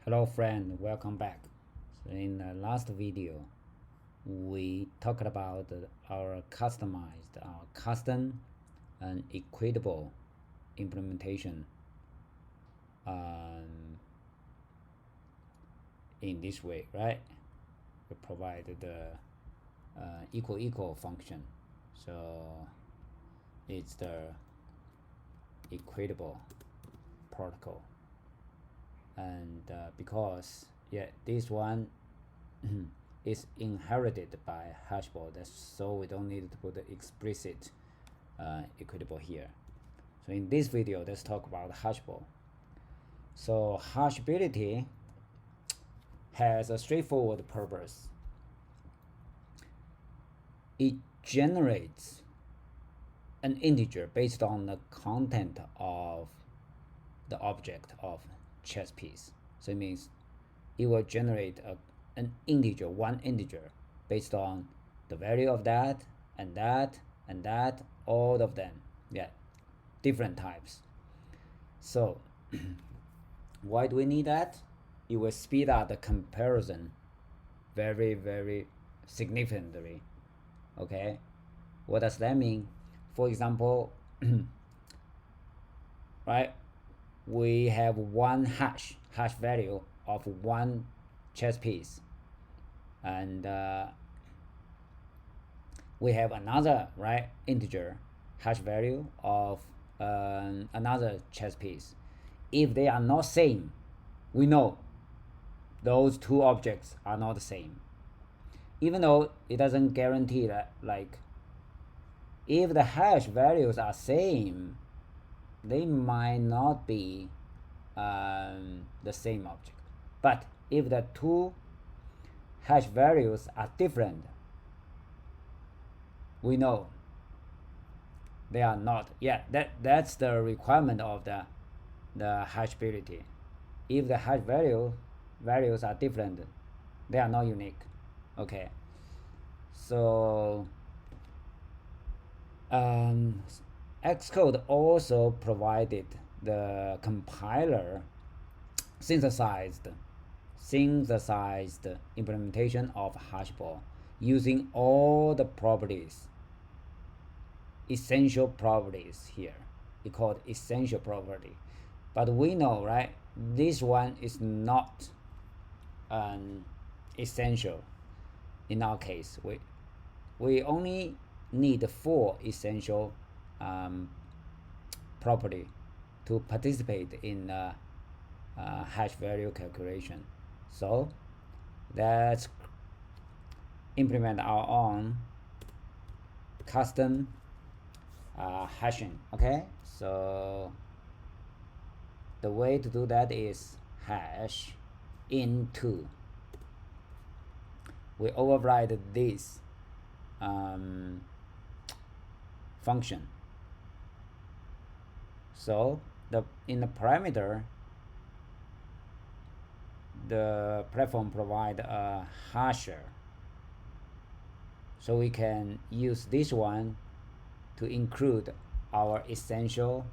Hello friend, welcome back. So in the last video, we talked about our custom and equitable implementation um, in this way, right? We provide the equal function. So it's the equitable protocol. And because this one is inherited by Hashable, so we don't need to put the explicit equitable here. So in this video, let's talk about Hashable. So Hashability has a straightforward purpose. It generates an integer based on the content of the object of ChessPiece. So it means it will generate an integer, one integer, based on the value of that and that and that, all of them. Yeah, different types. So why do we need that? It will speed up the comparison very significantly. Okay, what does that mean? For example, right, we have one hash value of one chess piece, and we have another integer hash value of another chess piece. If they are not same, we know those two objects are not the same, even though it doesn't guarantee that. Like, if the hash values are same, they might not be the same object. But if the two hash values are different, we know they are not. Yeah, that's the requirement of the hashability. If the hash values are different, they are not unique. Okay, so Xcode also provided the compiler synthesized implementation of Hashable using all the properties, essential properties here. It's called essential property. But we know, right, this one is not essential. In our case, we only need 4 essential property to participate in hash value calculation. So let's implement our own custom hashing. Okay, so the way to do that is hash into. We override this function. So in the parameter, the platform provide a hasher, so we can use this one to include our essential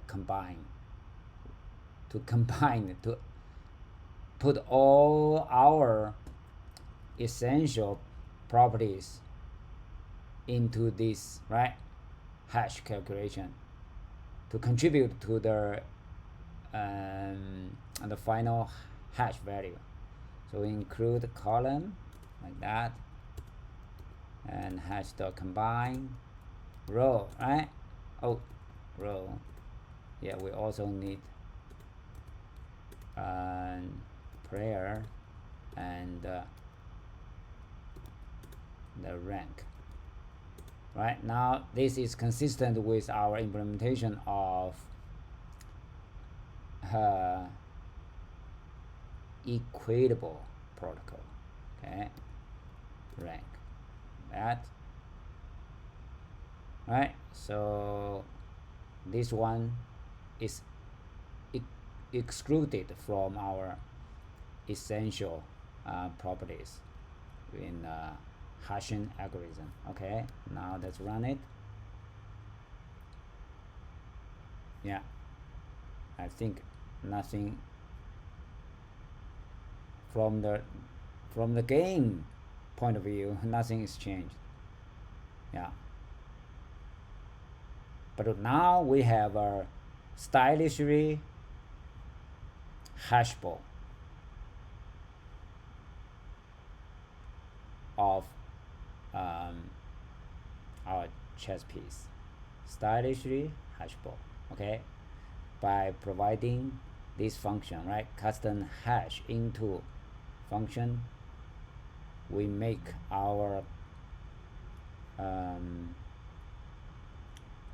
combine to put all our essential properties into this hash calculation to contribute to the final hash value. So we include the column like that, and hash.combine row, right? Oh, row. Yeah, we also need prayer and the rank. Right now, this is consistent with our implementation of equitable protocol. Okay, rank that. Right, so this one is excluded from our essential properties in hashing algorithm. Okay, now let's run it. Yeah, I think nothing from the game point of view, nothing is changed. Yeah. But now we have a stylishly hashable of um, our chess piece. Stylishly hashable. Okay, by providing this function, right? Custom hash into function, we make our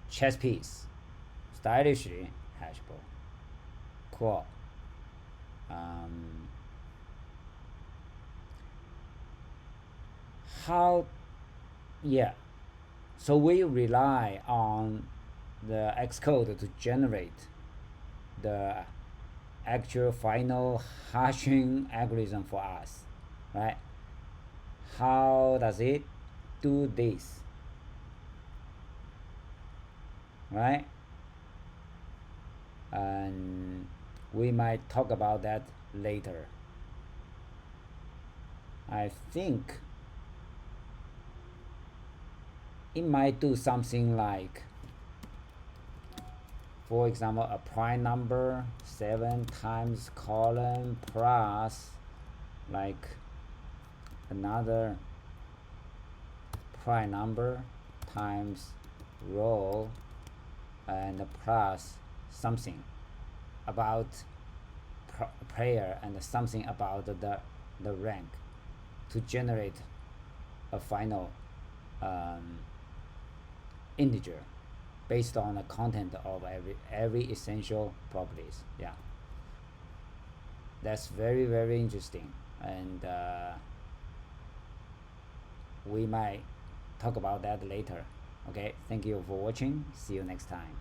chess piece stylishly hashable. Cool. How? Yeah. So we rely on the Xcode to generate the actual final hashing algorithm for us, right? How does it do this, right? And we might talk about that later. I think it might do something like, for example, a prime number 7 times column plus like another prime number times row and plus something about player and something about the rank to generate a final integer based on the content of every essential properties. Yeah, that's very very interesting, and we might talk about that later. Okay, thank you for watching. See you next time.